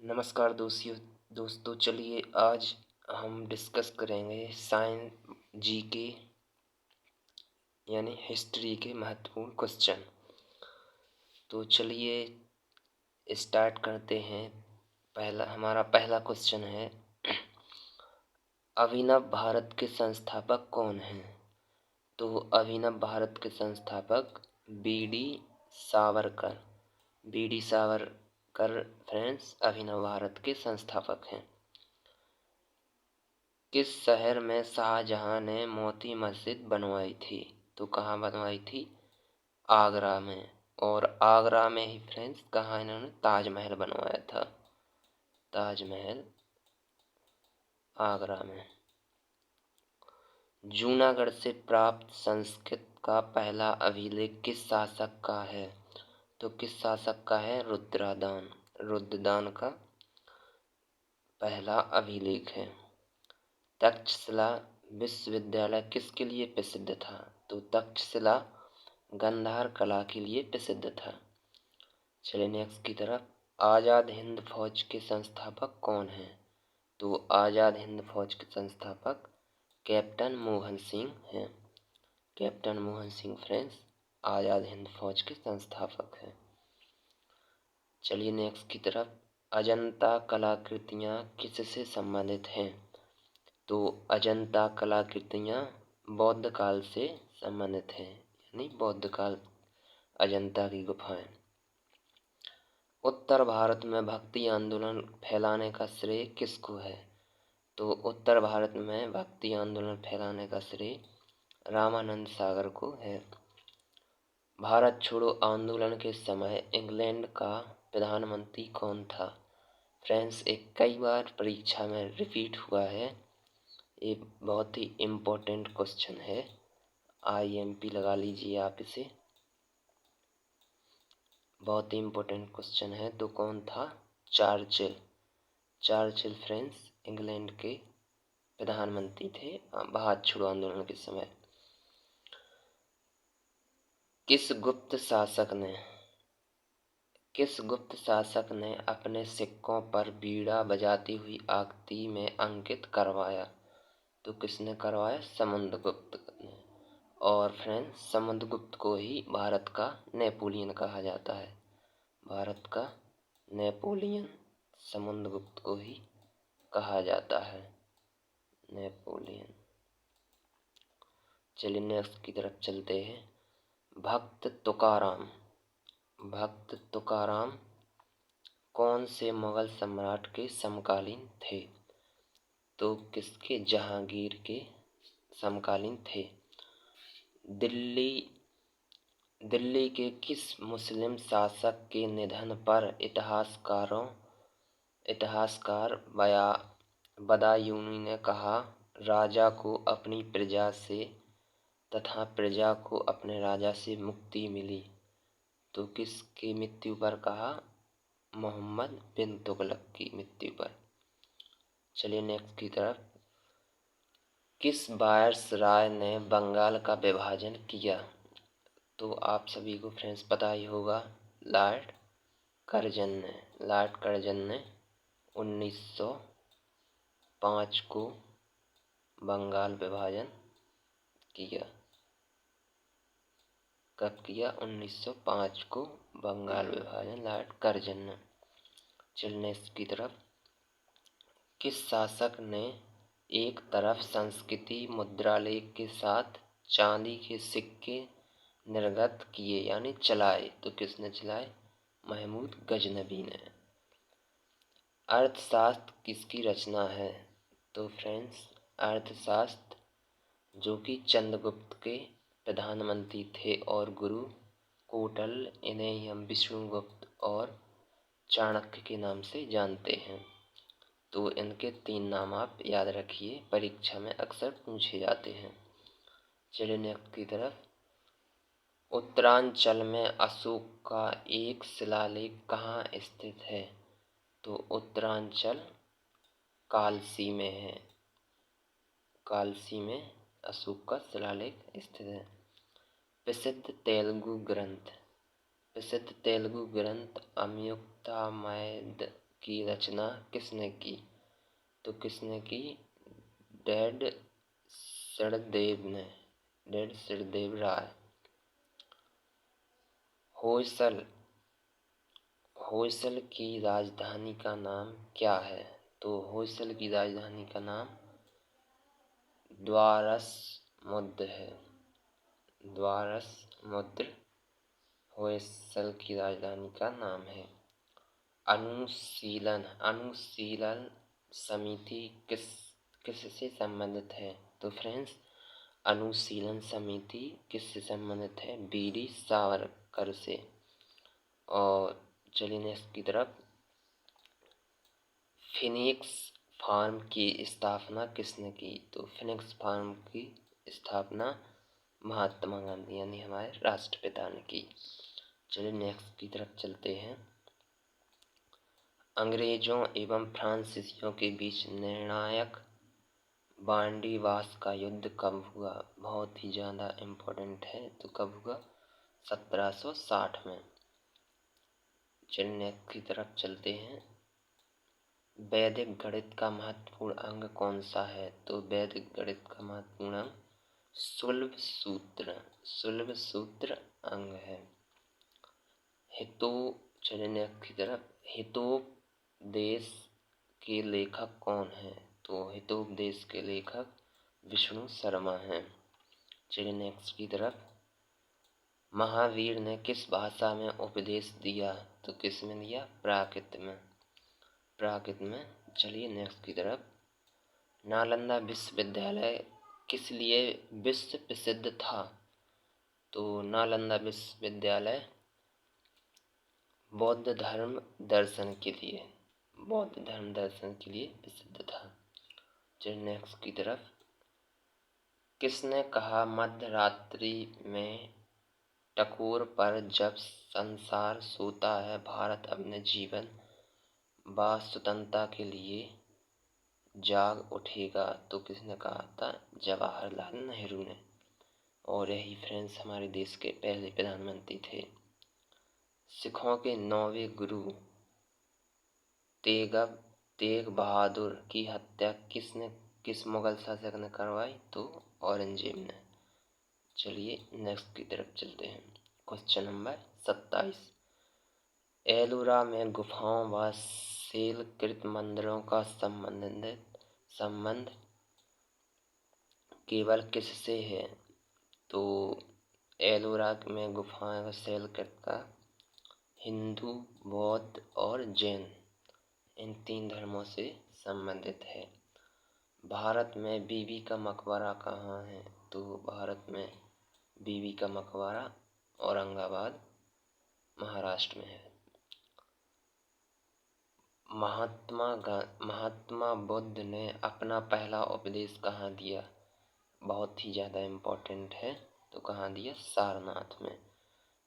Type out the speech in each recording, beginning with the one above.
नमस्कार दोस्तों चलिए आज हम डिस्कस करेंगे साइंस जीके यानी हिस्ट्री के महत्वपूर्ण क्वेश्चन। तो चलिए स्टार्ट करते हैं। हमारा पहला क्वेश्चन है, अभिनव भारत के संस्थापक कौन हैं? तो अभिनव भारत के संस्थापक बी डी सावरकर फ्रेंड्स अभिनव भारत के संस्थापक हैं। किस शहर में शाहजहां ने मोती मस्जिद बनवाई थी? तो कहाँ बनवाई थी? आगरा में। और आगरा में ही फ्रेंड्स कहाँ इन्होंने ताजमहल बनवाया था? ताजमहल आगरा में। जूनागढ़ से प्राप्त संस्कृत का पहला अभिलेख किस शासक का है? तो किस शासक का है? रुद्रदान का पहला अभिलेख है। तक्षशिला विश्वविद्यालय किसके लिए प्रसिद्ध था? तो तक्षशिला गांधार कला के लिए प्रसिद्ध था। चलिए नेक्स्ट की तरफ, आज़ाद हिंद फौज के संस्थापक कौन हैं? तो आज़ाद हिंद फौज के संस्थापक कैप्टन मोहन सिंह हैं। कैप्टन मोहन सिंह फ्रेंड्स आज़ाद हिंद फौज के संस्थापक हैं। चलिए नेक्स्ट की तरफ, अजंता कलाकृतियाँ किससे संबंधित हैं? तो अजंता कलाकृतियाँ बौद्ध काल से संबंधित हैं, यानी बौद्ध काल अजंता की गुफाएं। उत्तर भारत में भक्ति आंदोलन फैलाने का श्रेय किसको है? तो उत्तर भारत में भक्ति आंदोलन फैलाने का श्रेय रामानंद सागर को है। भारत छोड़ो आंदोलन के समय इंग्लैंड का प्रधानमंत्री कौन था? फ्रेंड्स एक कई बार परीक्षा में रिपीट हुआ है, ये बहुत ही इम्पोर्टेंट क्वेश्चन है, IMP लगा लीजिए आप इसे, बहुत ही इम्पोर्टेंट क्वेश्चन है। तो कौन था? चार्चिल फ्रेंड्स इंग्लैंड के प्रधानमंत्री थे भारत छोड़ो आंदोलन के समय। किस गुप्त शासक ने अपने सिक्कों पर बीड़ा बजाती हुई आकृति में अंकित करवाया? तो किसने करवाया? समुद्रगुप्त ने। और फ्रेंड्स समुद्रगुप्त को ही भारत का नेपोलियन कहा जाता है। भारत का नेपोलियन समुद्रगुप्त को ही कहा जाता है, नेपोलियन। चलिए नेक्स्ट की तरफ चलते हैं। भक्त तुकाराम कौन से मुगल सम्राट के समकालीन थे? तो किसके? जहांगीर के समकालीन थे। दिल्ली के किस मुस्लिम शासक के निधन पर इतिहासकार बदायूनी ने कहा, राजा को अपनी प्रजा से तथा प्रजा को अपने राजा से मुक्ति मिली? तो किसकी मृत्यु पर कहा? मोहम्मद बिन तुगलक की मृत्यु पर। चलिए नेक्स्ट की तरफ, किस वायसराय ने बंगाल का विभाजन किया? तो आप सभी को फ्रेंड्स पता ही होगा, लॉर्ड कर्जन ने 1905 को बंगाल विभाजन किया। कब किया? 1905 को बंगाल विभाजन लॉर्ड कर्जन ने। चलने की तरफ, किस शासक ने एक तरफ संस्कृति मुद्रालेख के साथ चांदी के सिक्के निर्गत किए यानी चलाए? तो किसने चलाए? महमूद गजनबी ने। अर्थशास्त्र किसकी रचना है? तो फ्रेंड्स अर्थशास्त्र जो कि चंद्रगुप्त के प्रधानमंत्री थे और गुरु कोटल, इन्हें हम विष्णुगुप्त और चाणक्य के नाम से जानते हैं। तो इनके 3 नाम आप याद रखिए, परीक्षा में अक्सर पूछे जाते हैं। चलिए नेक्स्ट की तरफ, उत्तरांचल में अशोक का एक शिलालेख कहाँ स्थित है? तो उत्तरांचल कालसी में है। कालसी में अशोक का शिलालेख स्थित है। प्रसिद्ध तेलुगु ग्रंथ अमयुक्तमाल्यदा की रचना किसने की? तो किसने की? डेड सड़देव राय। होयसल की राजधानी का नाम क्या है? तो होयसल की राजधानी का नाम द्वारसमुद्र है। द्वारसमुद्र होयसल की राजधानी का नाम है। अनुशीलन समिति किससे संबंधित है? तो फ्रेंड्स, अनुशीलन समिति किससे संबंधित है? वीर सावरकर से। और चलिए नेक्स्ट की तरफ। फिनिक्स फार्म की स्थापना किसने की? तो फिनिक्स फार्म की स्थापना महात्मा गांधी यानी हमारे राष्ट्रपिता ने की। चलिए नेक्स्ट की तरफ चलते हैं। अंग्रेजों एवं फ्रांसीसियों के बीच निर्णायक बांडीवास का युद्ध कब हुआ? बहुत ही ज़्यादा इम्पोर्टेंट है। तो कब हुआ? 1760 में। चलिए नेक्स्ट की तरफ चलते हैं। वैदिक गणित का महत्वपूर्ण अंग कौन सा है? तो वैदिक गणित का महत्वपूर्ण अंग शुल्ब सूत्र अंग है। चलिए नेक्स्ट की तरफ। हितोपदेश के लेखक कौन है? तो हितोपदेश के लेखक विष्णु शर्मा हैं। चलिए नेक्स्ट की तरफ। महावीर ने किस भाषा में उपदेश दिया? तो किस में दिया? प्राकृत में। चलिए नेक्स्ट की तरफ। नालंदा विश्वविद्यालय किस लिए विश्व प्रसिद्ध था? तो नालंदा विश्वविद्यालय बौद्ध धर्म दर्शन के लिए प्रसिद्ध था। चलिए नेक्स्ट की तरफ। किसने कहा मध्य रात्रि में टकोर पर जब संसार सोता है भारत अपने जीवन व स्वतंत्रता के लिए जाग उठेगा? तो किसने कहा था? जवाहरलाल नेहरू ने। और यही फ्रेंड्स हमारे देश के पहले प्रधानमंत्री थे। सिखों के 9वें गुरु तेग बहादुर की हत्या किस मुगल शासक ने करवाई? तो औरंगजेब ने। चलिए नेक्स्ट की तरफ चलते हैं। Question number 27। एलोरा में गुफाओं व शैलकृत मंदिरों का संबंध केवल किससे है? तो एलोरा में गुफाएं व शैलकृत का हिंदू, बौद्ध और जैन इन 3 धर्मों से संबंधित है। भारत में बीबी का मकबरा कहाँ है? तो भारत में बीबी का मकबरा औरंगाबाद महाराष्ट्र में है। महात्मा बुद्ध ने अपना पहला उपदेश कहाँ दिया? बहुत ही ज़्यादा इम्पोर्टेंट है। तो कहाँ दिया?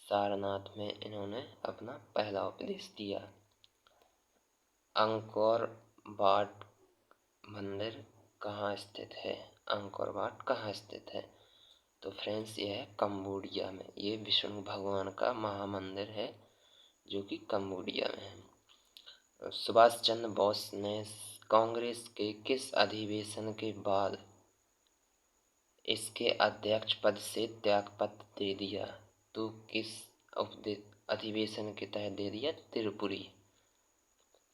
सारनाथ में इन्होंने अपना पहला उपदेश दिया। अंकोर वाट मंदिर कहाँ स्थित है? अंकोर वाट कहाँ स्थित है? तो फ्रेंड्स यह है कंबोडिया में। ये विष्णु भगवान का महामंदिर है जो कि कंबोडिया में है। सुभाष चंद्र बोस ने कांग्रेस के किस अधिवेशन के बाद इसके अध्यक्ष पद से त्यागपत्र दे दिया? तो किस अधिवेशन के तहत दे दिया? त्रिपुरी।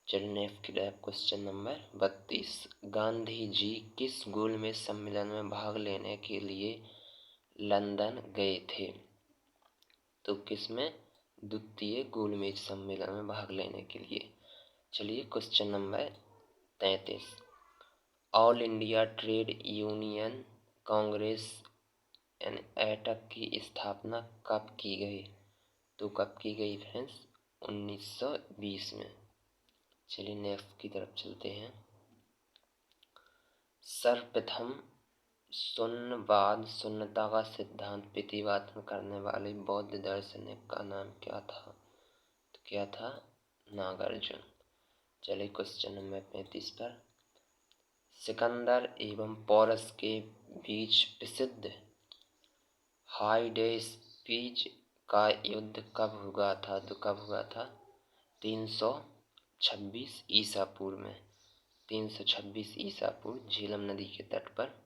चलिए क्वेश्चन नंबर 32। गांधी जी किस गोलमेज सम्मेलन में भाग लेने के लिए लंदन गए थे? तो किसमें? द्वितीय गोलमेज सम्मेलन में भाग लेने के लिए। चलिए question number 33। All India trade union Congress AITUC की स्थापना कब की गई? तो कब की गई फ्रेंड्स? 1920 में। चलिए नेक्स्ट की तरफ चलते हैं। सर्वप्रथम शून्यवाद शून्यता का सिद्धांत प्रतिपादन करने वाले बौद्ध दार्शनिक का नाम क्या था? तो क्या था? नागार्जुन। चलिए क्वेश्चन नंबर 35 पर। सिकंदर एवं पोरस के बीच प्रसिद्ध हाइडेस्पीज का युद्ध कब हुआ था? तो कब हुआ था? 300 326 ईसा पूर्व में, 326 ईसा पूर्व झेलम नदी के तट पर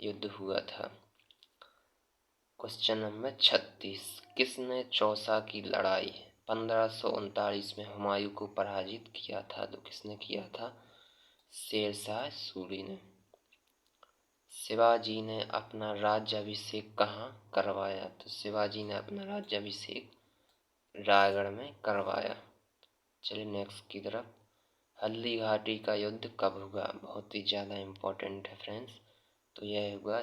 युद्ध हुआ था। क्वेश्चन नंबर 36, किसने चौसा की लड़ाई 1539 में हुमायूं को पराजित किया था? तो किसने किया था? शेरशाह सूरी ने। शिवाजी ने अपना राज्याभिषेक कहाँ करवाया? तो शिवाजी ने अपना राज्याभिषेक रायगढ़ में करवाया। चलिए नेक्स्ट की तरफ। हल्दी घाटी का युद्ध कब हुआ? बहुत ही ज़्यादा इम्पोर्टेंट है फ्रेंड्स। तो यह हुआ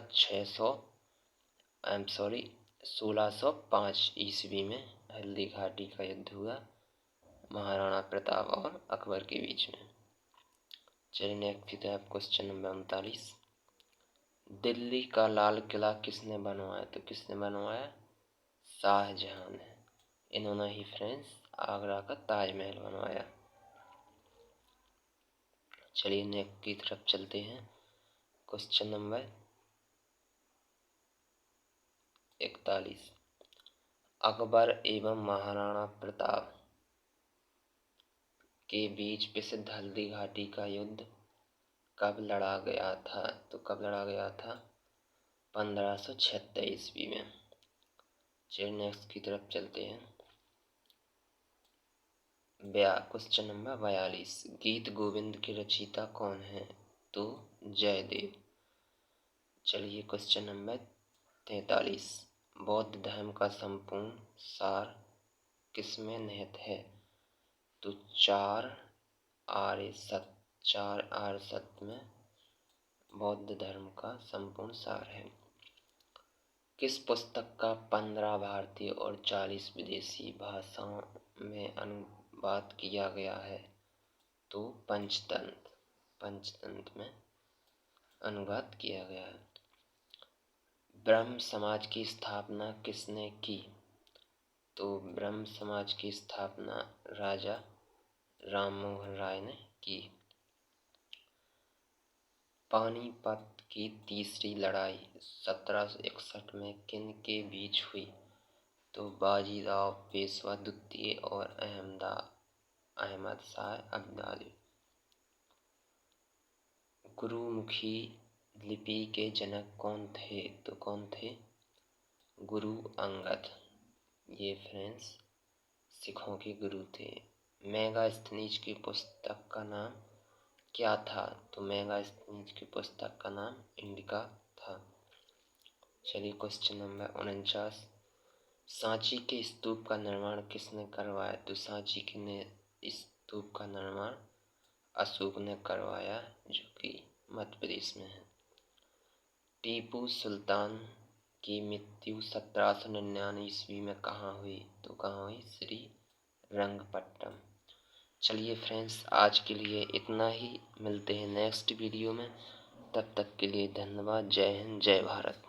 1605 ईस्वी में हल्दी घाटी का युद्ध हुआ महाराणा प्रताप और अकबर के बीच में। चलिए नेक्स्ट की तरफ। क्वेश्चन नंबर 39, दिल्ली का लाल किला किसने बनवाया? तो किसने बनवाया? शाहजहां ने। इन्होंने ही फ्रेंड्स आगरा का ताजमहल बनवाया। चलिए नेक्स्ट की तरफ चलते हैं। क्वेश्चन नंबर 41, अकबर एवं महाराणा प्रताप के बीच प्रसिद्ध हल्दी घाटी का युद्ध कब लड़ा गया था? तो कब लड़ा गया था? 1576 ईस्वी में। चलिए नेक्स्ट की तरफ चलते हैं। क्वेश्चन नंबर 42, गीत गोविंद के रचयिता कौन है? तो जयदेव। चलिए क्वेश्चन नंबर 43, बौद्ध धर्म का संपूर्ण सार किसमें निहित है? तो चार आर्य सत्य में बौद्ध धर्म का संपूर्ण सार है। किस पुस्तक का 15 भारतीय और 40 विदेशी भाषाओं में अनुवाद किया गया है? तो पंचतंत्र में अनुवाद किया गया है। ब्रह्म समाज की स्थापना किसने की? तो ब्रह्म समाज की स्थापना राजा राममोहन राय ने की। पानीपत की तीसरी लड़ाई 1761 में किन के बीच हुई? तो बाजीराव पेशवा द्वितीय और अहमद शाह अब्दाली। गुरुमुखी लिपि के जनक कौन थे? तो कौन थे? गुरु अंगद। ये फ्रेंड्स सिखों के गुरु थे। मेगास्थनीज की पुस्तक का नाम क्या था? तो मेगास्थनीज की पुस्तक का नाम इंडिका था। चलिए क्वेश्चन नंबर 49, सांची के स्तूप का निर्माण किसने करवाया? तो सांची के स्तूप का निर्माण अशोक ने करवाया, जो कि मध्य प्रदेश में है। टीपू सुल्तान की मृत्यु 1799 ईस्वी में कहाँ हुई? तो कहाँ हुई? श्री रंगपट्टम। चलिए फ्रेंड्स आज के लिए इतना ही, मिलते हैं नेक्स्ट वीडियो में। तब तक के लिए धन्यवाद। जय हिंद, जय भारत।